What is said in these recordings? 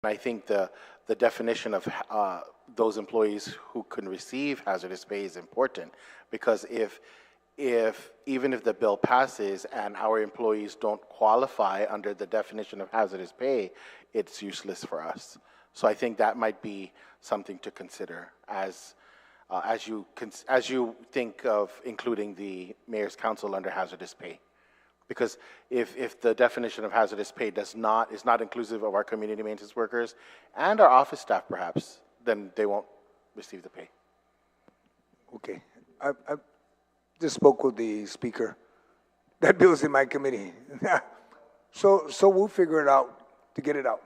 I think the definition of those employees who can receive hazardous pay is important, because if even if the bill passes and our employees don't qualify under the definition of hazardous pay, it's useless for us. So I think that might be something to consider as you think of including the mayor's council under hazardous pay. Because if the definition of hazardous pay is not inclusive of our community maintenance workers and our office staff perhaps, then they won't receive the pay. Okay, I just spoke with the speaker. That bill's in my committee. So we'll figure it out to get it out.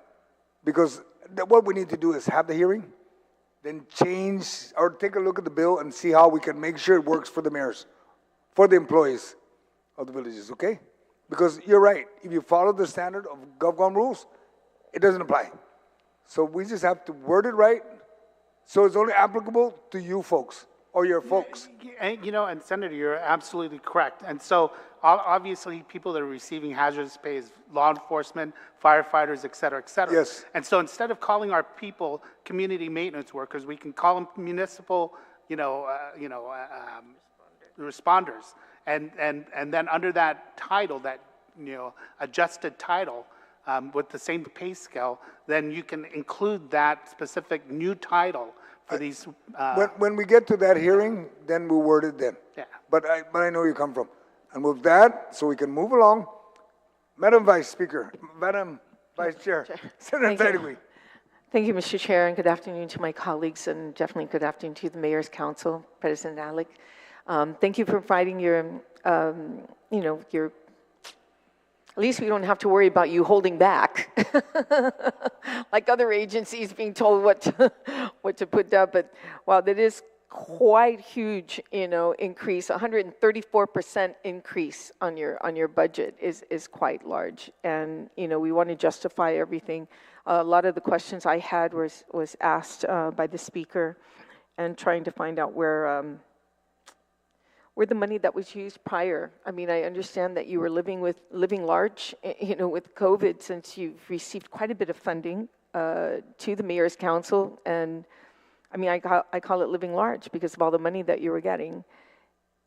Because what we need to do is have the hearing, then change or take a look at the bill and see how we can make sure it works for the mayors, for the employees of the villages, okay? Because you're right, if you follow the standard of GovGuam rules, it doesn't apply. So we just have to word it right so it's only applicable to you folks or your folks. You know, and Senator, you're absolutely correct. And so obviously people that are receiving hazardous pay is law enforcement, firefighters, et cetera, et cetera. Yes. And so instead of calling our people community maintenance workers, we can call them municipal, responders. And then under that title, that adjusted title with the same pay scale, then you can include that specific new title for these. When we get to that hearing, then we'll word it then. Yeah. But I know where you come from. And with that, so we can move along, Madam Vice Chair, Senator Tidegui. Thank you, Mr. Chair, and good afternoon to my colleagues, and definitely good afternoon to the Mayor's Council, President Alec. Thank you for providing your, your, at least we don't have to worry about you holding back, like other agencies being told what to put up. But wow, that is quite huge, increase. 134% increase on your budget is quite large, and we want to justify everything. A lot of the questions I had was asked by the speaker, and trying to find out where the money that was used prior. I mean, I understand that you were living large, with COVID, since you've received quite a bit of funding to the Mayor's Council, and I mean, I call it living large because of all the money that you were getting.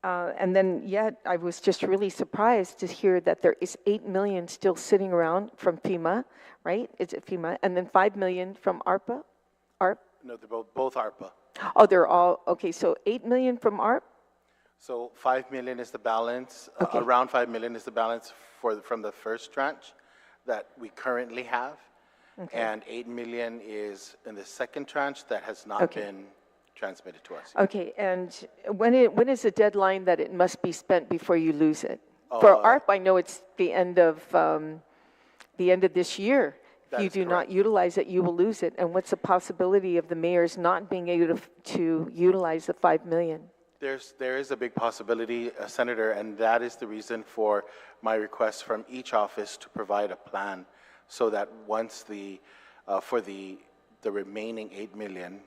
And then yet, I was just really surprised to hear that there is $8 million still sitting around from FEMA, right? Is it FEMA? And then $5 million from ARPA? ARP? No, they're both ARPA. Oh, they're all, okay, so $8 million from ARP? So $5 million is the balance, Okay. around $5 million is the balance from the first tranche that we currently have. Okay. And $8 million is in the second tranche that has not been transmitted to us. Okay, and when is the deadline that it must be spent before you lose it? For ARP, I know it's the end of this year. If you do not utilize it, you will lose it. And what's the possibility of the mayors not being able to utilize the $5 million? There is a big possibility, Senator, and that is the reason for my request from each office to provide a plan, so that once for the remaining $8 million,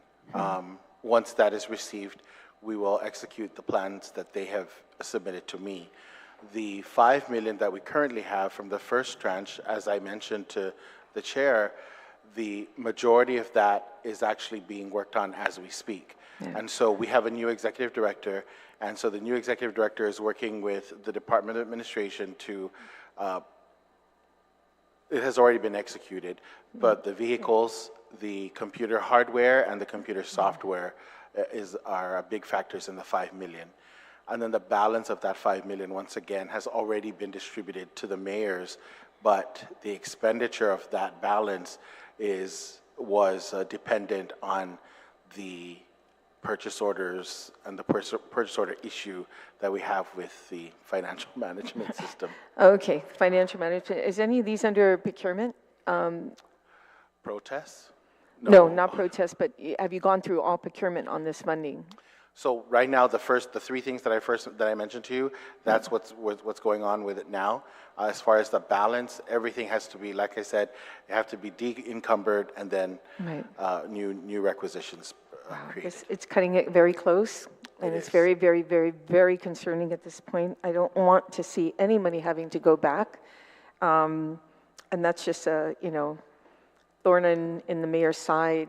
once that is received, we will execute the plans that they have submitted to me. The $5 million that we currently have from the first tranche, as I mentioned to the chair, the majority of that is actually being worked on as we speak. Yeah. And so we have a new executive director, and so the new executive director is working with the Department of Administration to, it has already been executed, but the vehicles, the computer hardware, and the computer software are big factors in the $5 million. And then the balance of that $5 million, once again, has already been distributed to the mayors, but the expenditure of that balance was dependent on the purchase orders and the purchase order issue that we have with the financial management system. Okay, financial management. Is any of these under procurement? Protests? No, not protests, but have you gone through all procurement on this funding? So right now, the three things that I mentioned to you, that's what's going on with it now. As far as the balance, everything has to be, like I said, it have to be de-encumbered and then new requisitions created. It's cutting it very close, and it's very, very, very, very concerning at this point. I don't want to see any money having to go back, and that's just thorn in the mayor's side,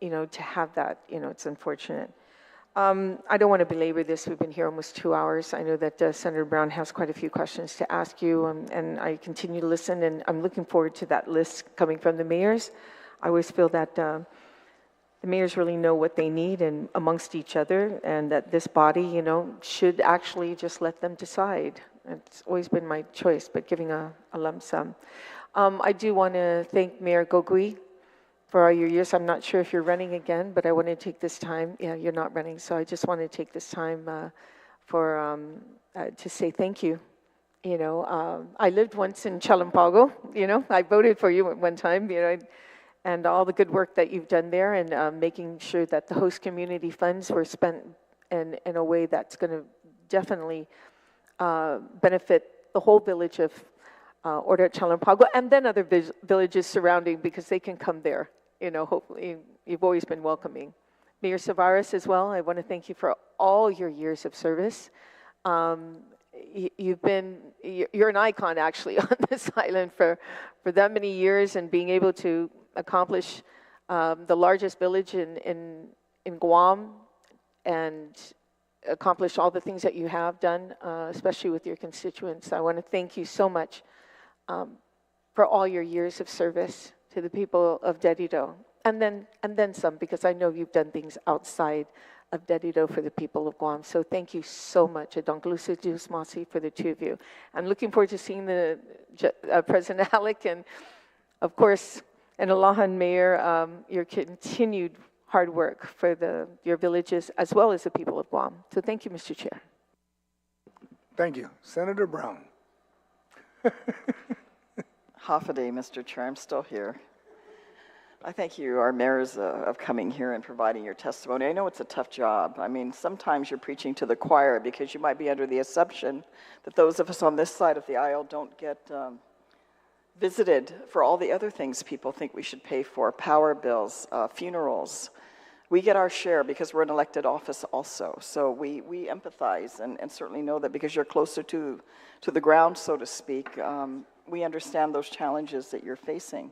to have that, it's unfortunate. I don't want to belabor this. We've been here almost 2 hours. I know that Senator Brown has quite a few questions to ask you, and I continue to listen, and I'm looking forward to that list coming from the mayors. I always feel that the mayors really know what they need and amongst each other, and that this body, should actually just let them decide. It's always been my choice, but giving a lump sum. I do want to thank Mayor Guåhan for all your years. I'm not sure if you're running again, but I want to take this time. Yeah, you're not running, so I just want to take this time to say thank you. I lived once in Chalampago. I voted for you at one time. And all the good work that you've done there, and making sure that the host community funds were spent in a way that's going to definitely benefit the whole village of Orda Chalampago, and then other villages surrounding, because they can come there. Hopefully, you've always been welcoming. Mayor Tavares as well, I want to thank you for all your years of service. You're an icon, actually, on this island for that many years, and being able to accomplish the largest village in Guam, and accomplish all the things that you have done, especially with your constituents. I want to thank you so much for all your years of service to the people of Dedido, and then some, because I know you've done things outside of Dedido for the people of Guam. So thank you so much, Adonkalusa Masi, for the two of you. I'm looking forward to seeing the President Alec, and of course, and Alohan Mayor, your continued hard work for your villages as well as the people of Guam. So thank you, Mr. Chair. Thank you. Senator Brown. Half a day, Mr. Chair. I'm still here. I thank you, our mayors, of coming here and providing your testimony. I know it's a tough job. I mean, sometimes you're preaching to the choir, because you might be under the assumption that those of us on this side of the aisle don't get visited for all the other things people think we should pay for: power bills, funerals. We get our share because we're an elected office also. So we empathize and certainly know that, because you're closer to the ground, so to speak, we understand those challenges that you're facing.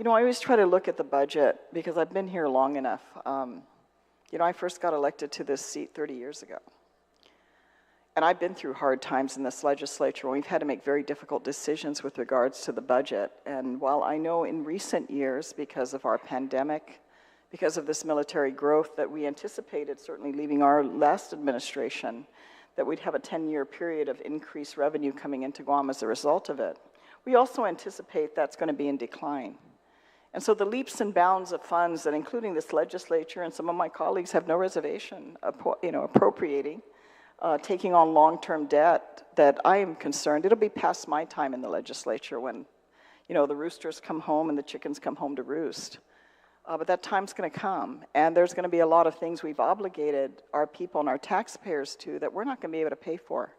I always try to look at the budget, because I've been here long enough. I first got elected to this seat 30 years ago. And I've been through hard times in this legislature when we've had to make very difficult decisions with regards to the budget. And while I know in recent years, because of our pandemic, because of this military growth that we anticipated, certainly leaving our last administration, that we'd have a 10-year period of increased revenue coming into Guam as a result of it, we also anticipate that's going to be in decline. And so the leaps and bounds of funds that, including this legislature, and some of my colleagues have no reservation, appropriating, taking on long-term debt, that I am concerned it'll be past my time in the legislature when, the roosters come home and the chickens come home to roost. But that time's going to come, and there's going to be a lot of things we've obligated our people and our taxpayers to that we're not going to be able to pay for.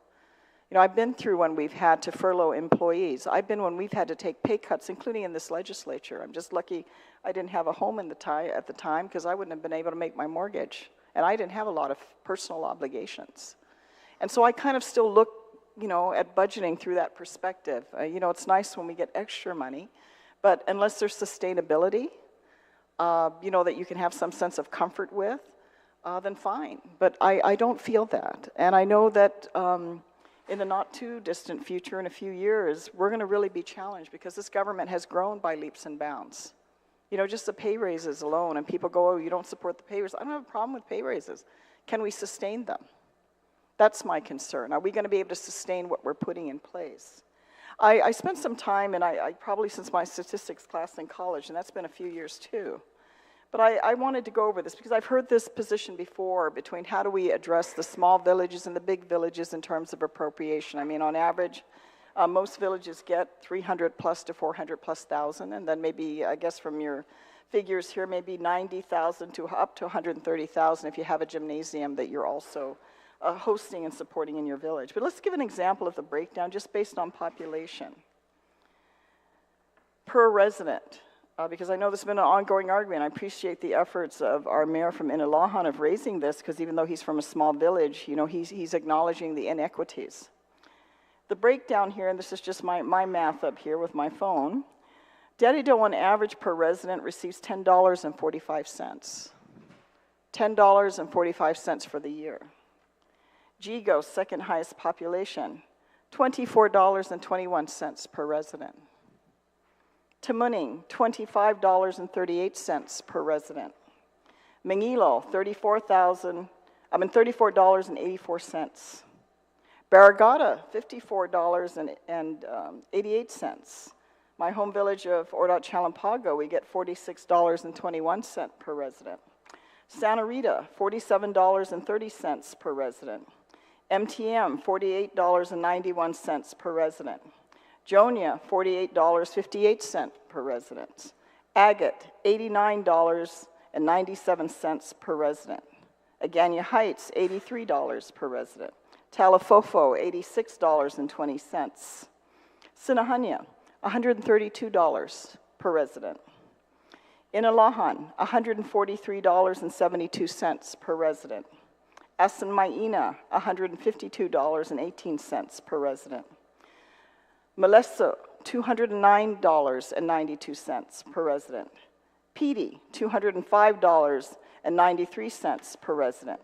I've been through when we've had to furlough employees. I've been when we've had to take pay cuts, including in this legislature. I'm just lucky I didn't have a home at the time, because I wouldn't have been able to make my mortgage. And I didn't have a lot of personal obligations. And so I kind of still look, at budgeting through that perspective. It's nice when we get extra money, but unless there's sustainability, that you can have some sense of comfort with, then fine. But I don't feel that. And I know that in the not too distant future, in a few years, we're going to really be challenged, because this government has grown by leaps and bounds. Just the pay raises alone, and people go, oh, you don't support the pay raises. I don't have a problem with pay raises. Can we sustain them? That's my concern. Are we going to be able to sustain what we're putting in place? I spent some time, and I probably since my statistics class in college, and that's been a few years too. But I wanted to go over this, because I've heard this position before between how do we address the small villages and the big villages in terms of appropriation. I mean, on average, most villages get 300 plus to 400 plus thousand, and then maybe, I guess from your figures here, maybe 90,000 to up to 130,000 if you have a gymnasium that you're also hosting and supporting in your village. But let's give an example of the breakdown just based on population. Per resident, because I know there's been an ongoing argument. I appreciate the efforts of our mayor from Inalahan of raising this, because even though he's from a small village, he's acknowledging the inequities. The breakdown here, and this is just my math up here with my phone, Dedido on average per resident receives $10.45. $10.45 for the year. Jigo, second highest population, $24.21 per resident. Tamuning, $25.38 per resident. Mangilo, $34.84. Barragata, $54.88. My home village of Ordot Chalampago, we get $46.21 per resident. Santa Rita, $47.30 per resident. MTM, $48.91 per resident. Jonia, $48.58 per resident. Agate, $89.97 per resident. Agana Heights, $83 per resident. Talafofo, $86.20. Sinahanya, $132 per resident. Inalahan, $143.72 per resident. Asanmaina, $152.18 per resident. Molesto, $209.92 per resident. Pidi, $205.93 per resident.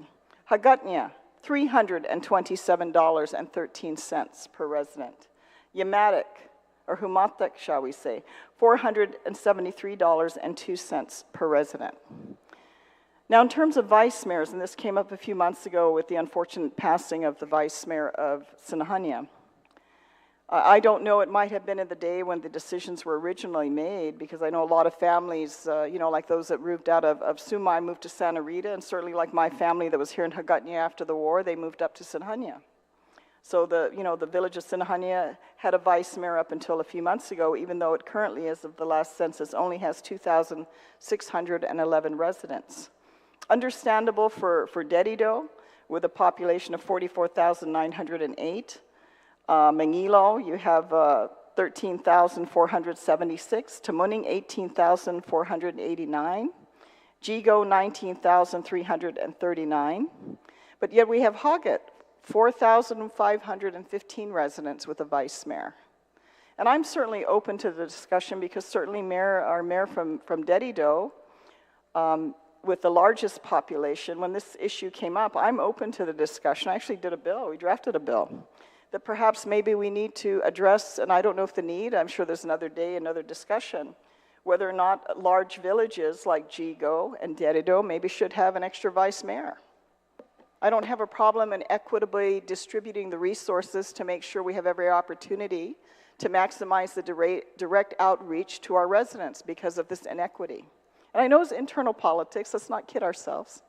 Hagåtña, $327.13 per resident. Yamatic, or Humatic, shall we say, $473.02 per resident. Now, in terms of vice mayors, and this came up a few months ago with the unfortunate passing of the vice mayor of Sinahanya, I don't know, it might have been in the day when the decisions were originally made, because I know a lot of families, like those that moved out of Sumai moved to Santa Rita, and certainly like my family that was here in Hagåtña after the war, they moved up to Sinahanya. So the village of Sinahanya had a vice mayor up until a few months ago, even though it currently, as of the last census, only has 2,611 residents. Understandable for Dedido, with a population of 44,908. Mangilo, you have 13,476. Tamuning, 18,489. Jigo, 19,339. But yet we have Hagat, 4,515 residents with a vice mayor. And I'm certainly open to the discussion, because certainly our mayor from Dedido, with the largest population, when this issue came up, I'm open to the discussion. I actually did a bill, we drafted a bill, that perhaps maybe we need to address, and I don't know if the need, I'm sure there's another day, another discussion, whether or not large villages like Jigo and Dedido maybe should have an extra vice mayor. I don't have a problem in equitably distributing the resources to make sure we have every opportunity to maximize the direct outreach to our residents because of this inequity. And I know it's internal politics, let's not kid ourselves.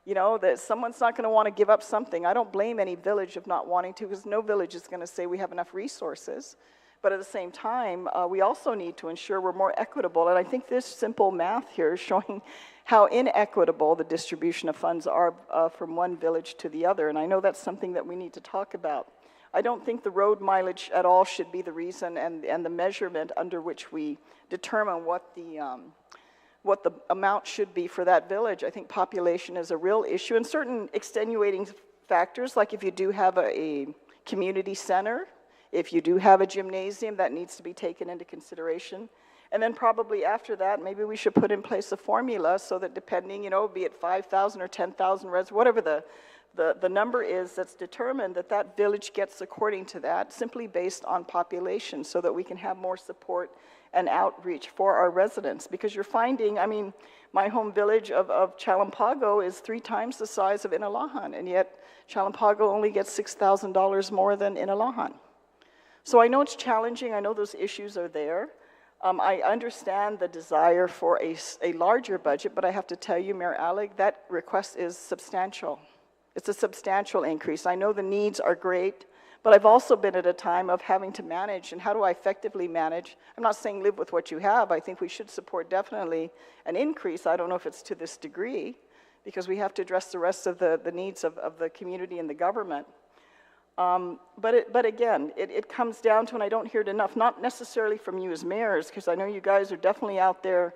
That someone's not going to want to give up something. I don't blame any village of not wanting to, because no village is going to say we have enough resources. But at the same time, we also need to ensure we're more equitable. And I think this simple math here is showing how inequitable the distribution of funds are from one village to the other. And I know that's something that we need to talk about. I don't think the road mileage at all should be the reason and the measurement under which we determine what the amount should be for that village. I think population is a real issue, and certain extenuating factors, like if you do have a community center, if you do have a gymnasium, that needs to be taken into consideration. And then probably after that, maybe we should put in place a formula so that depending, be it 5,000 or 10,000 residents, whatever the number is that's determined, that village gets according to that, simply based on population, so that we can have more support and outreach for our residents. Because you're finding, my home village of Chalampago is 3 times the size of Inalahan, and yet Chalampago only gets $6,000 more than Inalahan. So I know it's challenging, I know those issues are there. I understand the desire for a larger budget, but I have to tell you, Mayor Alec, that request is substantial. It's a substantial increase. I know the needs are great, but I've also been at a time of having to manage, and how do I effectively manage? I'm not saying live with what you have. I think we should support definitely an increase. I don't know if it's to this degree, because we have to address the rest of the needs of the community and the government. But again, it comes down to, and I don't hear it enough, not necessarily from you as mayors, because I know you guys are definitely out there,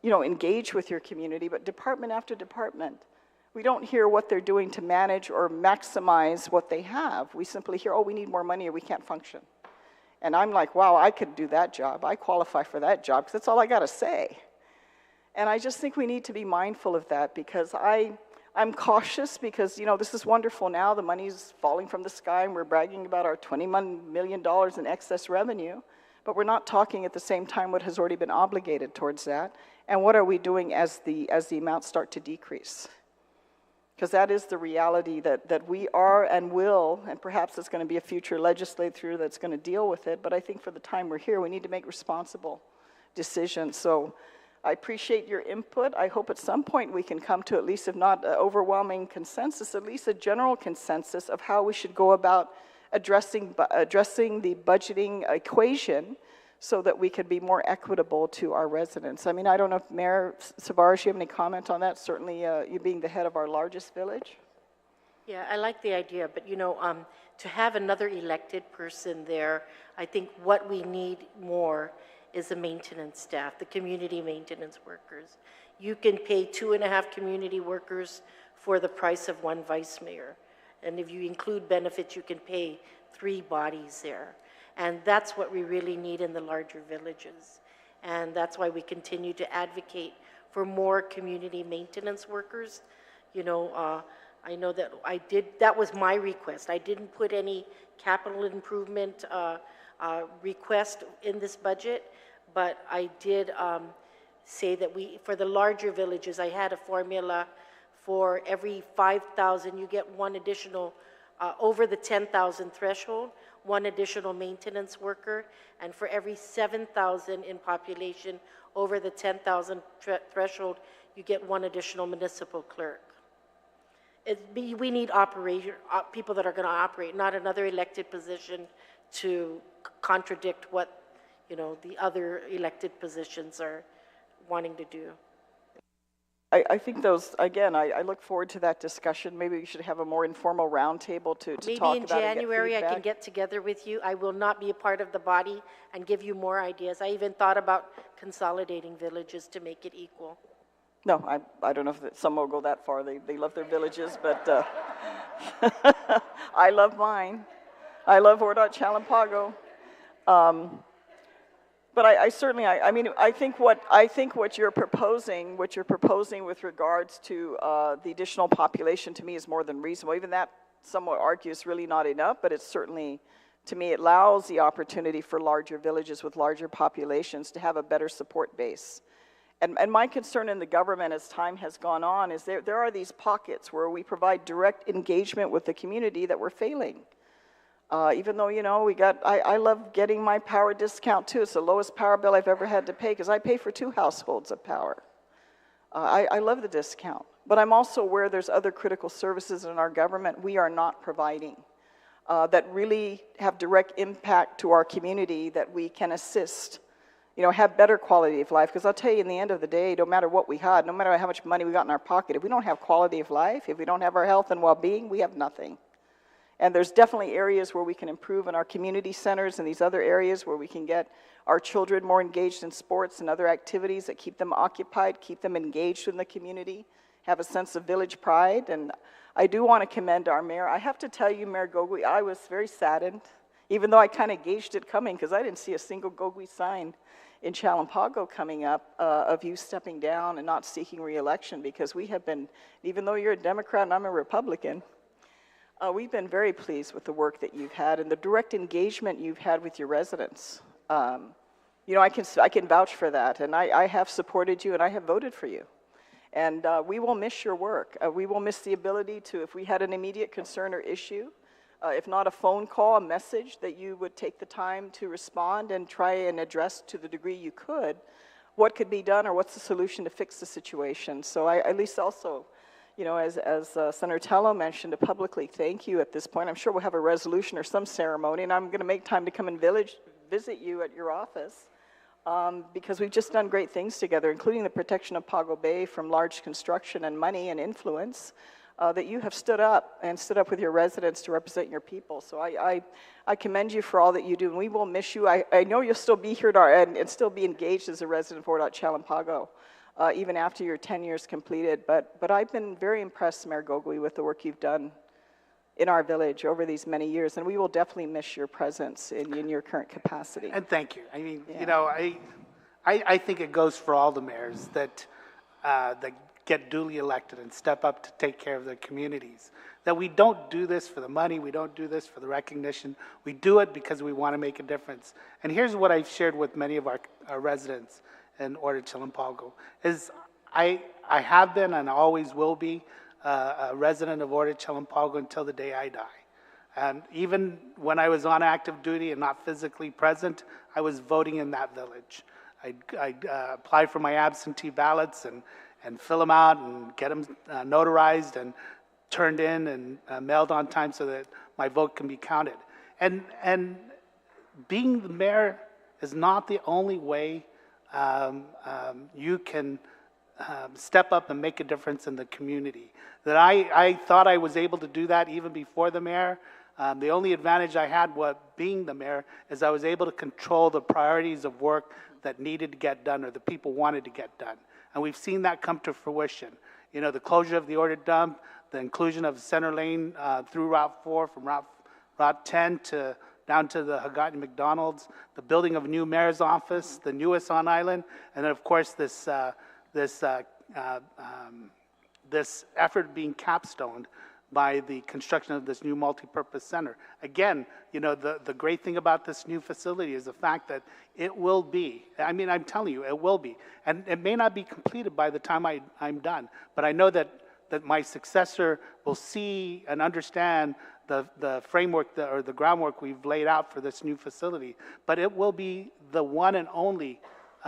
engaged with your community, but department after department, we don't hear what they're doing to manage or maximize what they have. We simply hear, oh, we need more money or we can't function. And I'm like, wow, I could do that job. I qualify for that job, because that's all I got to say. And I just think we need to be mindful of that, because I'm cautious, because, you know, this is wonderful now. The money's falling from the sky, and we're bragging about our $21 million in excess revenue. But we're not talking at the same time what has already been obligated towards that. And what are we doing as the amounts start to decrease? Because that is the reality that we are and will, and perhaps it's going to be a future legislature that's going to deal with it. But I think for the time we're here, we need to make responsible decisions. So I appreciate your input. I hope at some point we can come to, at least if not an overwhelming consensus, at least a general consensus of how we should go about addressing the budgeting equation so that we can be more equitable to our residents. I mean, I don't know if Mayor Savarish, you have any comment on that? Certainly, you being the head of our largest village. Yeah, I like the idea, but you know, to have another elected person there, I think what we need more is the maintenance staff, the community maintenance workers. You can pay 2.5 community workers for the price of 1 vice mayor. And if you include benefits, you can pay 3 bodies there. And that's what we really need in the larger villages. And that's why we continue to advocate for more community maintenance workers. You know, I know that that was my request. I didn't put any capital improvement request in this budget, but I did say that for the larger villages, I had a formula for every 5,000, you get 1 additional, over the 10,000 threshold, 1 additional maintenance worker, and for every 7,000 in population over the 10,000 threshold, you get 1 additional municipal clerk. We need people that are going to operate, not another elected position to contradict what, you know, the other elected positions are wanting to do. I think those, again, I look forward to that discussion. Maybe we should have a more informal roundtable to talk about it. Maybe in January I can get together with you. I will not be a part of the body and give you more ideas. I even thought about consolidating villages to make it equal. No, I don't know if some will go that far. They love their villages, but I love mine. I love Ordot Chalampago. But I certainly, I mean, I think what you're proposing with regards to the additional population, to me, is more than reasonable. Even that, some would argue, is really not enough, but it's certainly, to me, it allows the opportunity for larger villages with larger populations to have a better support base. And my concern in the government as time has gone on is there are these pockets where we provide direct engagement with the community that we're failing. Even though, you know, I love getting my power discount too. It's the lowest power bill I've ever had to pay, because I pay for 2 households of power. I love the discount. But I'm also aware there's other critical services in our government we are not providing that really have direct impact to our community that we can assist, you know, have better quality of life. Because I'll tell you, in the end of the day, no matter what we had, no matter how much money we got in our pocket, if we don't have quality of life, if we don't have our health and well-being, we have nothing. And there's definitely areas where we can improve in our community centers and these other areas where we can get our children more engaged in sports and other activities that keep them occupied, keep them engaged in the community, have a sense of village pride. And I do want to commend our mayor. I have to tell you, Mayor Guåhan, I was very saddened, even though I kind of gauged it coming, because I didn't see a single Guåhan sign in Chalampago coming up of you stepping down and not seeking re-election, because we have been, even though you're a Democrat and I'm a Republican, we've been very pleased with the work that you've had and the direct engagement you've had with your residents. You know, I can vouch for that, and I have supported you and I have voted for you. And we will miss your work. We will miss the ability to, if we had an immediate concern or issue, if not a phone call, a message, that you would take the time to respond and try and address to the degree you could what could be done or what's the solution to fix the situation. So I at least also, you know, as Senator Tello mentioned, to publicly thank you at this point. I'm sure we'll have a resolution or some ceremony, and I'm going to make time to come and visit you at your office because we've just done great things together, including the protection of Pago Bay from large construction and money and influence that you have stood up with your residents to represent your people. So I commend you for all that you do, and we will miss you. I know you'll still be here and still be engaged as a resident of Ordot Chalampago. Even after your 10 years completed. But I've been very impressed, Mayor Guåhan, with the work you've done in our village over these many years, and we will definitely miss your presence in your current capacity. And thank you. I mean, Yeah. you know, I think it goes for all the mayors that get duly elected and step up to take care of their communities. That we don't do this for the money, we don't do this for the recognition. We do it because we want to make a difference. And here's what I've shared with many of our residents in Orda-Chalampago, is I have been and always will be a resident of Orda-Chalampago until the day I die. And even when I was on active duty and not physically present, I was voting in that village. I'd apply for my absentee ballots and fill them out and get them notarized and turned in and mailed on time so that my vote can be counted. And being the mayor is not the only way you can step up and make a difference in the community. That I thought I was able to do that even before the mayor. The only advantage I had was being the mayor is I was able to control the priorities of work that needed to get done or the people wanted to get done. And we've seen that come to fruition. You know, the closure of the Orda dump, the inclusion of center lane through Route 4 from Route 10 to down to the Hagåtña McDonald's, the building of a new mayor's office, the newest on island, and then of course this effort being capstoned by the construction of this new multi-purpose center. Again, you know, the great thing about this new facility is the fact that it will be, I mean, I'm telling you, it will be. And it may not be completed by the time I'm done, but I know that my successor will see and understand the framework or the groundwork we've laid out for this new facility. But it will be the one and only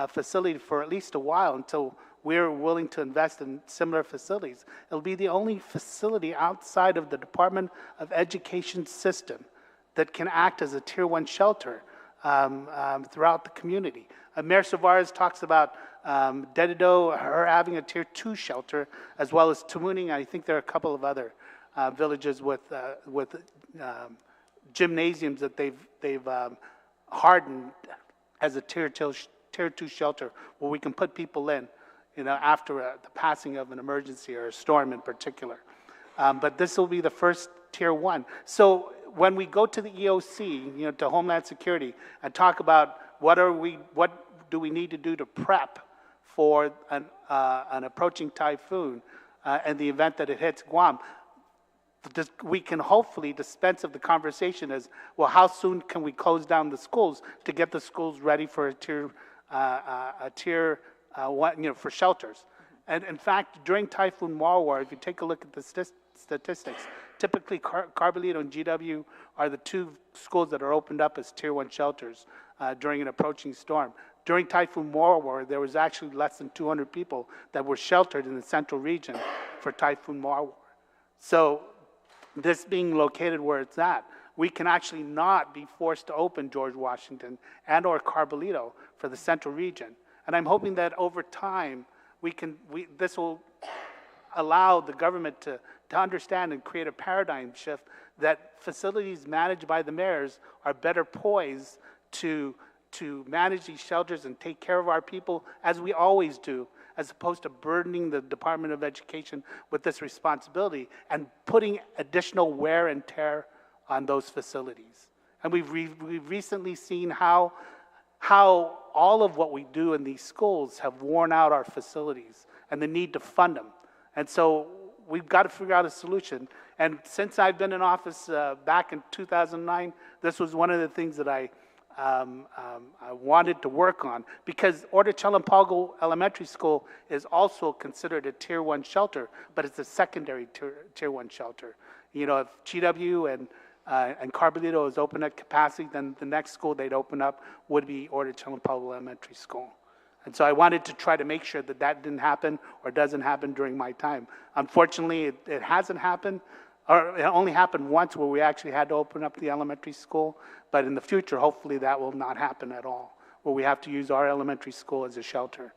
facility for at least a while until we're willing to invest in similar facilities. It'll be the only facility outside of the Department of Education system that can act as a Tier 1 shelter throughout the community. Mayor Suarez talks about Dedido, her having a Tier 2 shelter, as well as Tamuning. I think there are a couple of other villages with gymnasiums that they've hardened as a Tier 2 shelter where we can put people in, you know, after the passing of an emergency or a storm in particular. But this will be the first Tier 1. So when we go to the EOC, you know, to Homeland Security, and talk about what do we need to do to prep for an approaching typhoon in the event that it hits Guam, we can hopefully dispense of the conversation as, well, how soon can we close down the schools to get the schools ready for a tier 1, you know, for shelters. And in fact, during Typhoon Mawar, if you take a look at the statistics, typically Carbolito and GW are the two schools that are opened up as Tier 1 shelters during an approaching storm. During Typhoon Mawar, there was actually less than 200 people that were sheltered in the central region for Typhoon Mawar. So this being located where it's at, we can actually not be forced to open George Washington and or Carbolito for the central region. And I'm hoping that over time, this will allow the government to understand and create a paradigm shift that facilities managed by the mayors are better poised to manage these shelters and take care of our people as we always do, as opposed to burdening the Department of Education with this responsibility and putting additional wear and tear on those facilities. And we've recently seen how all of what we do in these schools have worn out our facilities and the need to fund them. And so we've got to figure out a solution. And since I've been in office back in 2009, this was one of the things that I wanted to work on, because Orda-Chalampago Elementary School is also considered a Tier 1 shelter, but it's a secondary Tier 1 shelter. You know, if GW and Carbolito is open at capacity, then the next school they'd open up would be Orda-Chalampago Elementary School. And so I wanted to try to make sure that that didn't happen or doesn't happen during my time. Unfortunately, it hasn't happened, or it only happened once where we actually had to open up the elementary school. But in the future, hopefully that will not happen at all, where we have to use our elementary school as a shelter.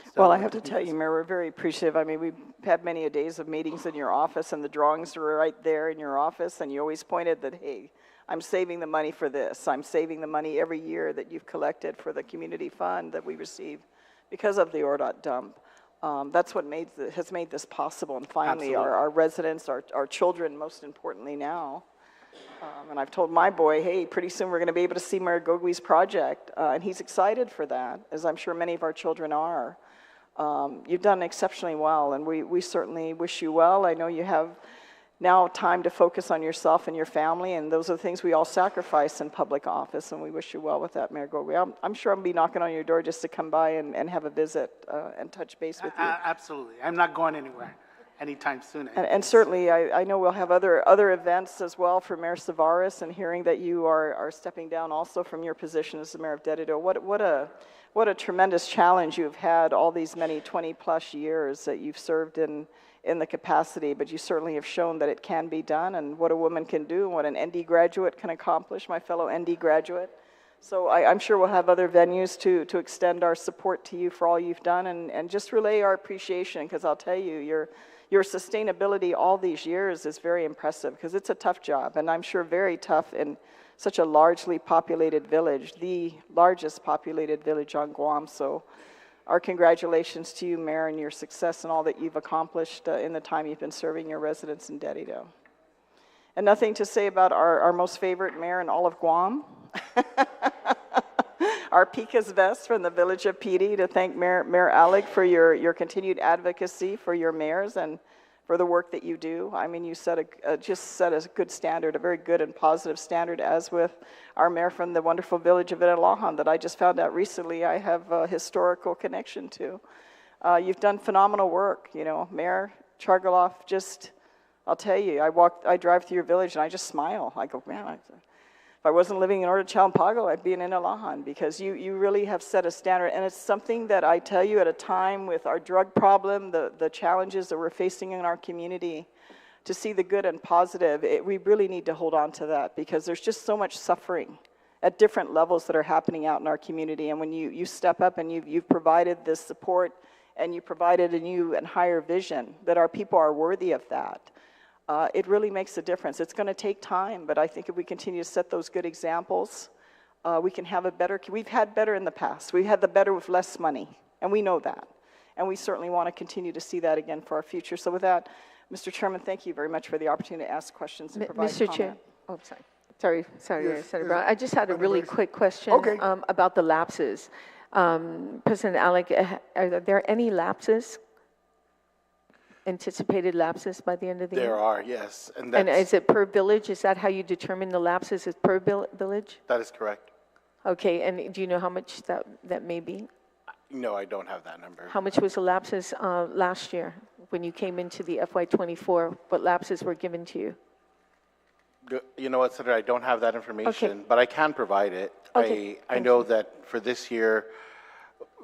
So well, I have to tell you, Mayor, we're very appreciative. I mean, we've had many days of meetings in your office, and the drawings were right there in your office, and you always pointed that, hey, I'm saving the money for this. I'm saving the money every year that you've collected for the community fund that we receive because of the ORDOT dump. That's what has made this possible. And finally, Absolutely. our residents, our children, most importantly now. And I've told my boy, hey, pretty soon we're going to be able to see Mayor Guåhan's project. And he's excited for that, as I'm sure many of our children are. You've done exceptionally well, and we certainly wish you well. I know you have now time to focus on yourself and your family, and those are the things we all sacrifice in public office, and we wish you well with that, Mayor Guåhan. I'm sure I'll be knocking on your door just to come by and have a visit and touch base with you. Absolutely. I'm not going anywhere anytime soon. And certainly, I know we'll have other events as well for Mayor Savaris, and hearing that you are stepping down also from your position as the mayor of Dedido. What a tremendous challenge you've had all these many 20-plus years that you've served in the capacity, but you certainly have shown that it can be done, and what a woman can do, and what an ND graduate can accomplish, my fellow ND graduate. So I'm sure we'll have other venues to extend our support to you for all you've done, and just relay our appreciation, because I'll tell you, your sustainability all these years is very impressive, because it's a tough job, and I'm sure very tough in such a largely populated village, the largest populated village on Guam. So our congratulations to you, Mayor, and your success and all that you've accomplished in the time you've been serving your residents in Dedido. And nothing to say about our most favorite mayor in all of Guam, our Pika's Best from the village of PD, to thank Mayor Alec for your continued advocacy for your mayors and for the work that you do. I mean, you just set a good standard, a very good and positive standard, as with our mayor from the wonderful village of I Magaʹhågan that I just found out recently I have a historical connection to. You've done phenomenal work, you know. Mayor Chargaloff, I'll tell you, I drive through your village and I just smile. I go, man, if I wasn't living in Orchampago, I'd be in I Magaʹhågan, because you really have set a standard. And it's something that I tell you, at a time with our drug problem, the challenges that we're facing in our community, to see the good and positive, we really need to hold on to that, because there's just so much suffering at different levels that are happening out in our community. And when you step up and you've provided this support, and you provided a new and higher vision that our people are worthy of that, it really makes a difference. It's going to take time, but I think if we continue to set those good examples, we can have we've had better in the past. We had the better with less money, and we know that. And we certainly want to continue to see that again for our future. So with that, Mr. Chairman, thank you very much for the opportunity to ask questions and provide Mr. comment. Chair, oh, sorry, Yes, Senator yes. Brown. I just had a really quick question Okay. about the lapses. President Alec, are there any lapses? Anticipated lapses by the end of the year? There are, yes. And And that's, is it per village? Is that how you determine the lapses? Is per village? that is correct. Okay, and do you know how much that may be? No, I don't have that number. How much was the lapses last year when you came into the FY24? What lapses were given to you? You know what, Senator, I don't have that information, but I can provide it. Okay, I know that for this year,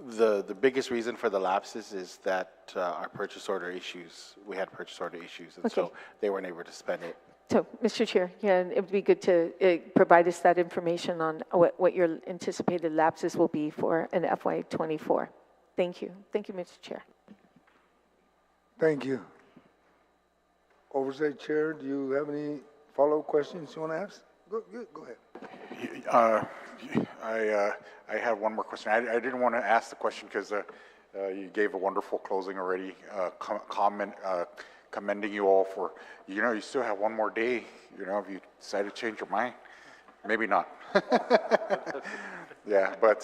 the biggest reason for the lapses is that our purchase order issues, we had purchase order issues, and so Okay. they weren't able to spend it. So, Mr. Chair, yeah, it would be good to provide us that information on what your anticipated lapses will be for an FY24. Thank you. Thank you, Mr. Chair. Thank you. Oversight Chair, do you have any follow-up questions you want to ask? Go ahead. I have one more question. I didn't want to ask the question because you gave a wonderful closing already, commending you all for, you still have one more day, if you decide to change your mind. Maybe not. Yeah, but,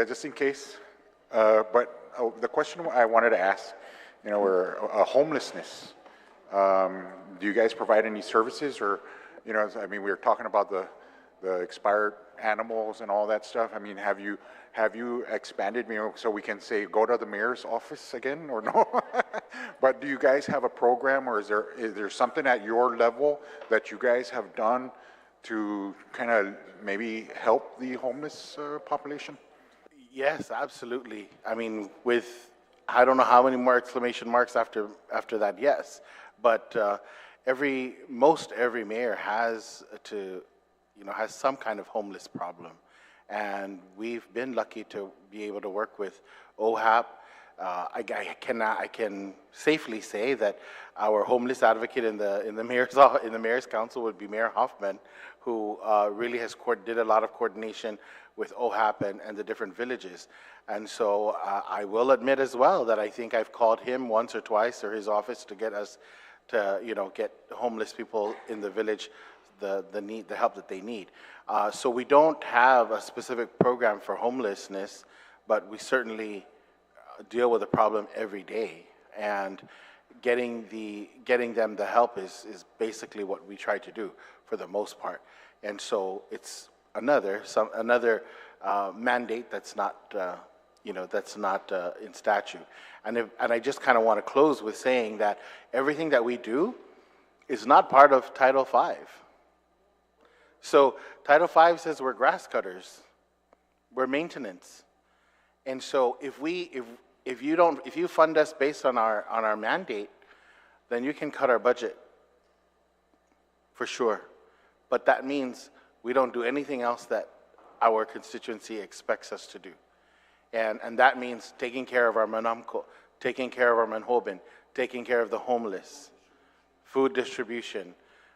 just in case. But the question I wanted to ask, we're homelessness. Do you guys provide any services, or, we were talking about the expired animals and all that stuff. Have you expanded, so we can say go to the mayor's office again, or no? But do you guys have a program, or is there something at your level that you guys have done to kind of maybe help the homeless population? Yes, absolutely. I don't know how many more exclamation marks after that, yes. But most every mayor has some kind of homeless problem. And we've been lucky to be able to work with OHAP. I can safely say that our homeless advocate in the mayor's council would be Mayor Hoffman, who really did a lot of coordination with OHAP and the different villages. And so I will admit as well that I think I've called him once or twice, or his office, to get us to, get homeless people in the village the help that they need. So we don't have a specific program for homelessness, but we certainly deal with the problem every day. And getting them the help is basically what we try to do for the most part. And so it's another mandate that's not in statute. And I just kind of want to close with saying that everything that we do is not part of Title V. So Title V says we're grass cutters, we're maintenance. And so if you fund us based on our mandate, then you can cut our budget for sure. But that means we don't do anything else that our constituency expects us to do. And that means taking care of our Manamco, taking care of our Manhoban, taking care of the homeless, food distribution,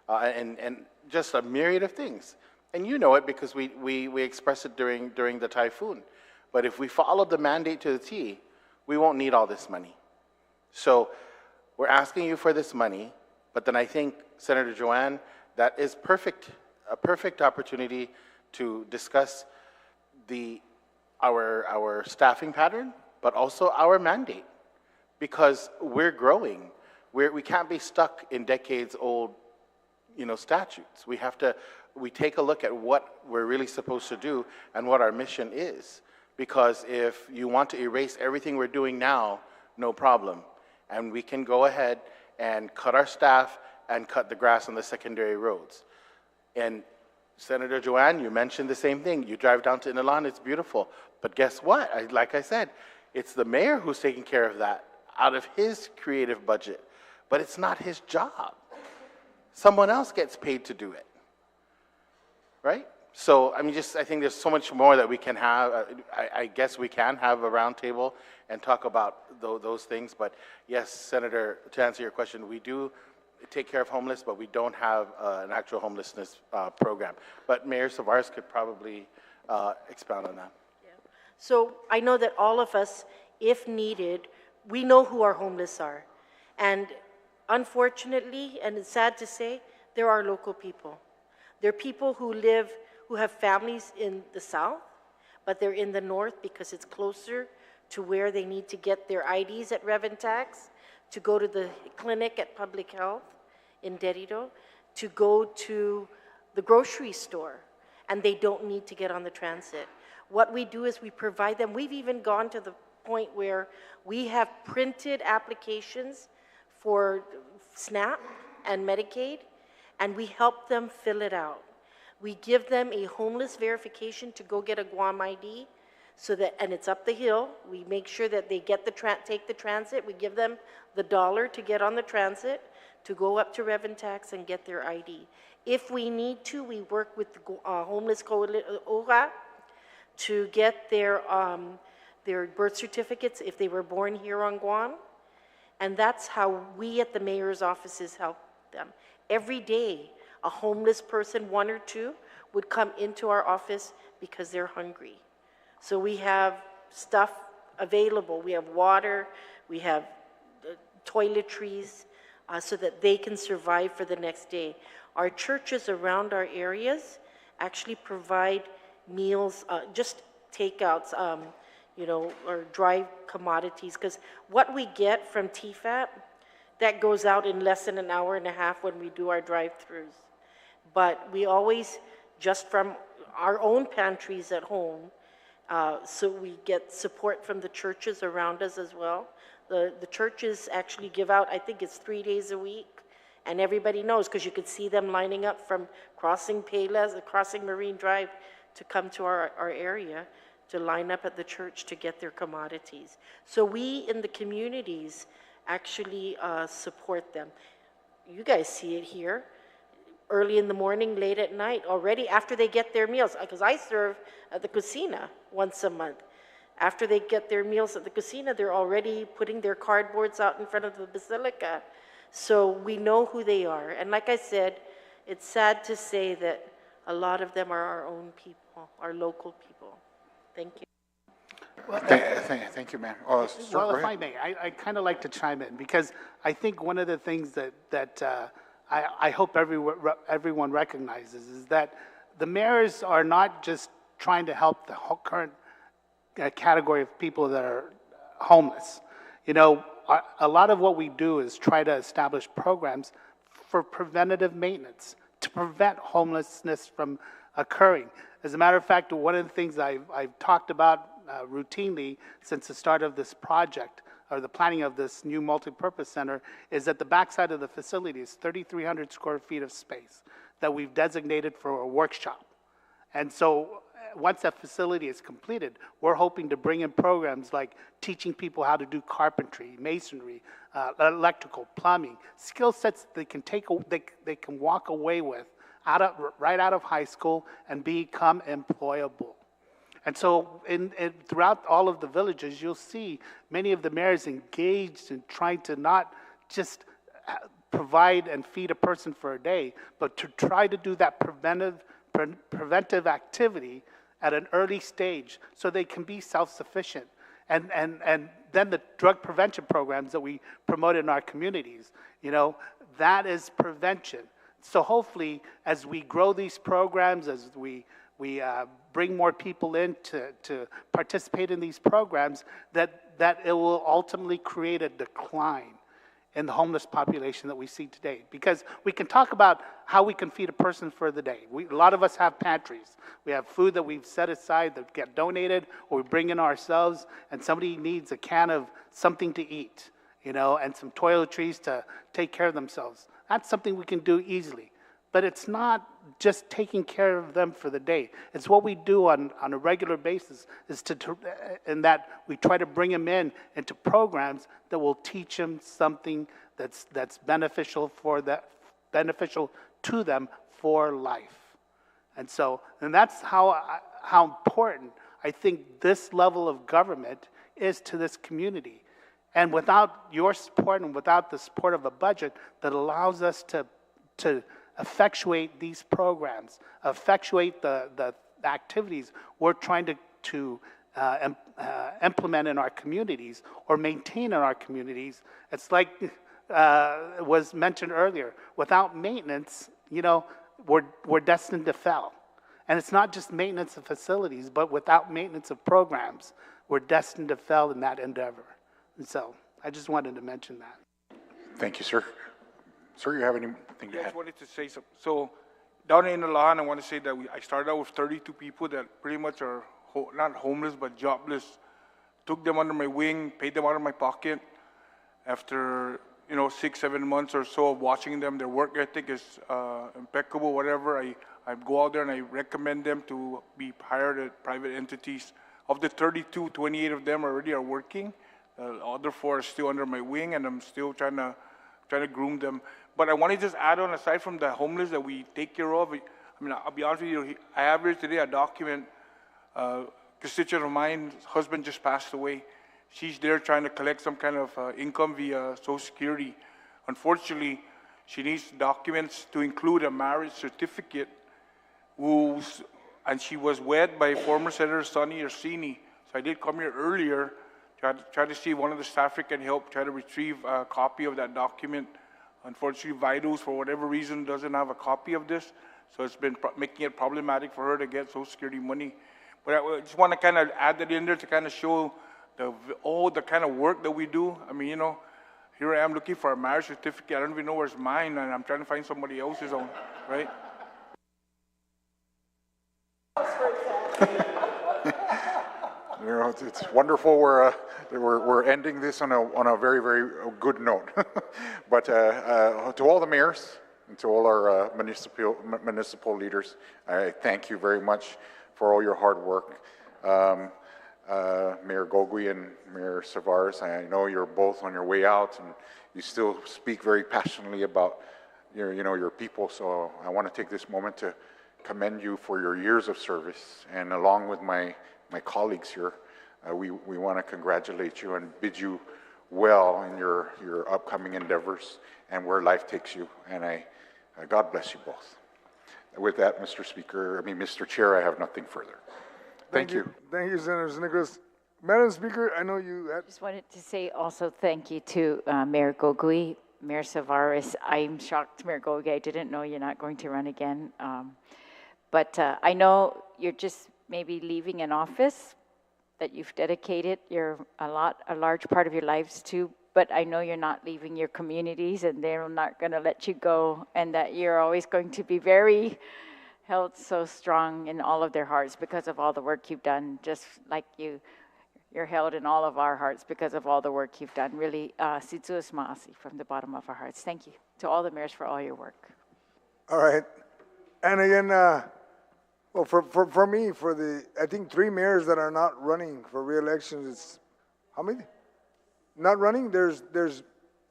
and just a myriad of things. And you know it because we express it during the typhoon. But if we follow the mandate to the T, we won't need all this money. So we're asking you for this money, but then I think, Senator Guåhan, that is a perfect opportunity to discuss our staffing pattern, but also our mandate, because we're growing. We can't be stuck in decades-old, statutes. We take a look at what we're really supposed to do and what our mission is. Because if you want to erase everything we're doing now, no problem. And we can go ahead and cut our staff and cut the grass on the secondary roads. And Senator Guåhan, you mentioned the same thing. You drive down to Inalan, it's beautiful. But guess what? Like I said, it's the mayor who's taking care of that out of his creative budget. But it's not his job. Someone else gets paid to do it. Right? So, I think there's so much more that we can have. I guess we can have a roundtable and talk about those things. But yes, Senator, to answer your question, we do take care of homeless, but we don't have an actual homelessness program. But Mayor Savares could probably expound on that. Yeah. So I know that all of us, if needed, we know who our homeless are. And unfortunately, and it's sad to say, there are local people. There are people who have families in the south, but they're in the north because it's closer to where they need to get their IDs at Rev Tax, to go to the clinic at Public Health in Derrida, to go to the grocery store, and they don't need to get on the transit. What we do is we provide them. We've even gone to the point where we have printed applications for SNAP and Medicaid, and we help them fill it out. We give them a homeless verification to go get a Guam ID, and it's up the hill. We make sure that they get take the transit. We give them the $1 to get on the transit, to go up to Rev Tax and get their ID. If we need to, we work with the Homeless Coalition to get their birth certificates if they were born here on Guam. And that's how we at the mayor's offices help them. Every day, a homeless person, one or two, would come into our office because they're hungry. So we have stuff available. We have water, we have toiletries, so that they can survive for the next day. Our churches around our areas actually provide meals, just takeouts, or dry commodities, because what we get from TFAP, that goes out in less than an hour and a half when we do our drive-thrus. But we always, just from our own pantries at home, so we get support from the churches around us as well. The churches actually give out, I think it's 3 days a week, and everybody knows, because you could see them lining up from crossing Payless, crossing Marine Drive, to come to our area, to line up at the church to get their commodities. So we in the communities actually support them. You guys see it here, early in the morning, late at night, already after they get their meals, because I serve at the Cocina once a month. After they get their meals at the Cocina, they're already putting their cardboards out in front of the Basilica. So we know who they are. And like I said, it's sad to say that a lot of them are our own people, our local people. Thank you. Thank you, ma'am. Sir, Well, go if I ahead. may, I'd kind of like to chime in, because I think one of the things that I hope everyone recognizes is that the mayors are not just trying to help the current category of people that are homeless. You know, a lot of what we do is try to establish programs for preventative maintenance to prevent homelessness from occurring. As a matter of fact, one of the things I've talked about routinely since the start of this project, or the planning of this new multipurpose center, is that the backside of the facility is 3,300 square feet of space that we've designated for a workshop. And so once that facility is completed, we're hoping to bring in programs like teaching people how to do carpentry, masonry, electrical, plumbing, skill sets they can walk away with right out of high school and become employable. And so throughout all of the villages, you'll see many of the mayors engaged in trying to not just provide and feed a person for a day, but to try to do that preventive activity at an early stage so they can be self-sufficient. And then the drug prevention programs that we promote in our communities, you know, that is prevention. So hopefully, as we grow these programs, as we bring more people in to participate in these programs, that it will ultimately create a decline in the homeless population that we see today. Because we can talk about how we can feed a person for the day. A lot of us have pantries. We have food that we've set aside that get donated, or we bring in ourselves, and somebody needs a can of something to eat, you know, and some toiletries to take care of themselves. That's something we can do easily. But it's not just taking care of them for the day. It's what we do on a regular basis, in that we try to bring them into programs that will teach them something that's beneficial to them for life. And that's how important I think this level of government is to this community. And without your support and without the support of a budget that allows us to effectuate these programs, effectuate the activities we're trying to implement in our communities or maintain in our communities, it's like was mentioned earlier, without maintenance, you know, we're destined to fail. And it's not just maintenance of facilities, but without maintenance of programs, we're destined to fail in that endeavor. And so I just wanted to mention that. Thank you, sir. Sir, you have anything to I add? just wanted to say something. So down in Alahan, I want to say that I started out with 32 people that pretty much are not homeless, but jobless. Took them under my wing, paid them out of my pocket. After, 6-7 months or so of watching them, their work ethic is impeccable, whatever. I go out there and I recommend them to be hired at private entities. Of the 32, 28 of them already are working. The other 4 are still under my wing, and I'm still trying to groom them. But I want to just add on, aside from the homeless that we take care of, I'll be honest with you, I have here today a document. A constituent of mine, husband just passed away. She's there trying to collect some kind of income via Social Security. Unfortunately, she needs documents to include a marriage certificate, and she was wed by former Senator Sonny Orsini. So I did come here earlier, try to see if one of the staff can help try to retrieve a copy of that document. Unfortunately, Vitals, for whatever reason, doesn't have a copy of this, so it's been making it problematic for her to get Social Security money. But I just want to kind of add that in there to kind of show all the kind of work that we do. Here I am looking for a marriage certificate. I don't even know where's mine, and I'm trying to find somebody else's own, right? It's wonderful. We're ending this on a very, very good note. But to all the mayors and to all our municipal leaders, I thank you very much for all your hard work. Mayor Gogui and Mayor Savares, I know you're both on your way out, and you still speak very passionately about your people. So I want to take this moment to commend you for your years of service, and along with my colleagues here, we want to congratulate you and bid you well in your upcoming endeavors and where life takes you. And God bless you both. With that, Mr. Chair, I have nothing further. Thank you. Thank you, Senator Nicholas. Madam Speaker, I know you had, Just wanted to say also thank you to Mayor Gogui, Mayor Savares. I'm shocked, Mayor Gogui, I didn't know you're not going to run again. But I know you're just maybe leaving an office that you've dedicated a large part of your lives to, but I know you're not leaving your communities and they're not going to let you go, and that you're always going to be very held so strong in all of their hearts because of all the work you've done, just like you're held in all of our hearts because of all the work you've done. Really, Sitsuas Maasi from the bottom of our hearts. Thank you to all the mayors for all your work. all right. And again, well, for me, I think 3 mayors that are not running for re-election, it's, how many? Not running, there's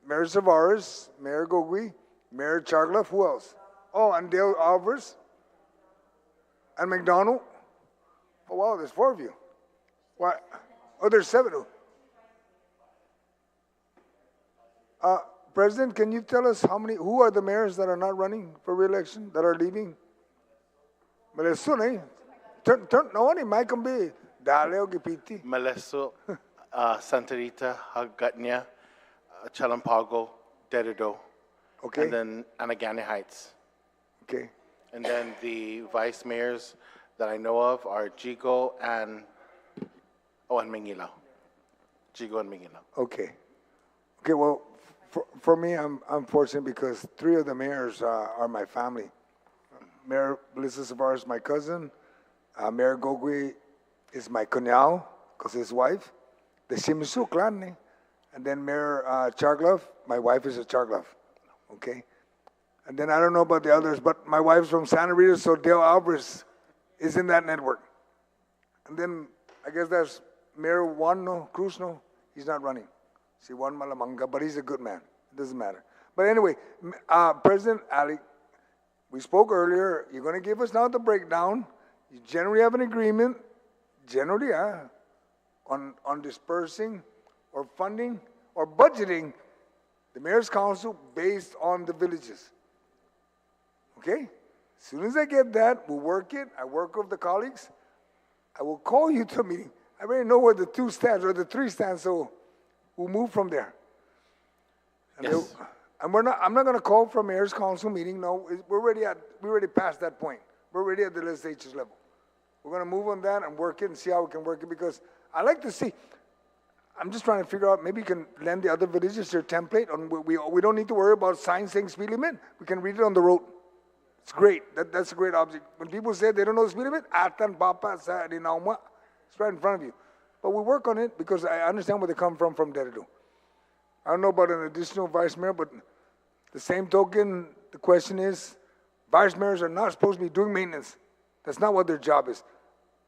Mayor Savares, Mayor Gogui, Mayor Chargloff, who else? Oh, and Dale Alvarez, and McDonald. Oh, wow, there's 4 of you. Why? Oh, there's 7. President, can you tell us who are the mayors that are not running for re-election, that are leaving? But as soon, eh? No one, might can be Daleo Gipiti. Maleso, Santa Rita, Hagatnya, Chalampago, Dededo. Okay. And then Anagani Heights. Okay. And then the vice mayors that I know of are Jigo and Mingilao. Jigo and Mingilao. Okay. Okay, well, for me, I'm fortunate because 3 of the mayors are my family. Mayor Melissa Savares is my cousin. Mayor Gogui is my cuñado, because his wife. The Shimisu clan, eh? And then Mayor Chargloff, my wife is a Chargloff. Okay? And then I don't know about the others, but my wife's from Santa Rita, so Dale Alvarez is in that network. And then I guess that's Mayor Juan Cruz, no? He's not running. See, Juan Malamanga, but he's a good man. It doesn't matter. But anyway, President Ali, we spoke earlier. You're going to give us now the breakdown. You generally have an agreement, on dispersing or funding or budgeting the Mayor's Council based on the villages. Okay? As soon as I get that, we'll work it. I work with the colleagues. I will call you to a meeting. I already know where the 2 stands or the 3 stands, so we'll move from there. And Yes. I'm not going to call for Mayor's Council meeting. No, we already passed that point. We're already at the legislature's level. We're going to move on that and work it and see how we can work it, because I like to see. I'm just trying to figure out, maybe you can lend the other villages their template. We don't need to worry about signs saying speed limit. We can read it on the road. It's great. That's a great object. When people say they don't know the speed limit, Atan Papa sa Dinauma, it's right in front of you. But we work on it because I understand where they come from Deredo. I don't know about an additional vice mayor, but the same token, the question is, vice mayors are not supposed to be doing maintenance. That's not what their job is.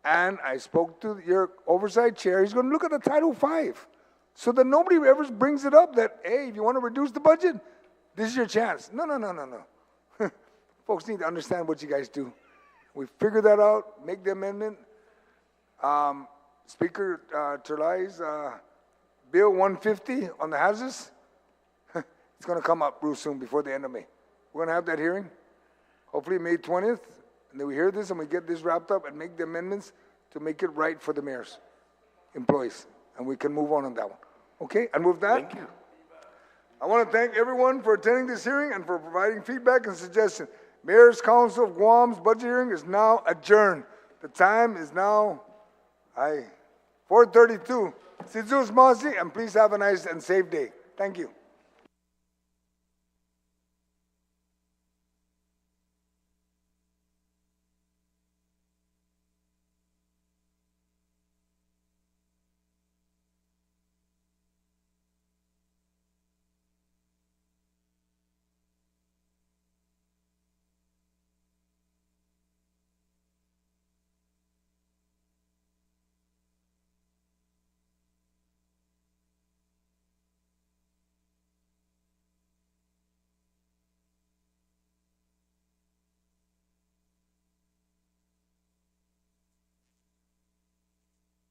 And I spoke to your oversight chair. He's going to look at the Title V so that nobody ever brings it up that, hey, if you want to reduce the budget, this is your chance. No. Folks need to understand what you guys do. We figure that out, make the amendment. Speaker Terlai's Bill 150 on the hazardous, it's going to come up real soon before the end of May. We're going to have that hearing, hopefully May 20th, and then we hear this and we get this wrapped up and make the amendments to make it right for the mayor's employees, and we can move on that one. Okay, and with that, Thank you. I want to thank everyone for attending this hearing and for providing feedback and suggestions. Mayor's Council of Guam's budget hearing is now adjourned. The time is now 4:32. Sidzus Masi, and please have a nice and safe day. Thank you.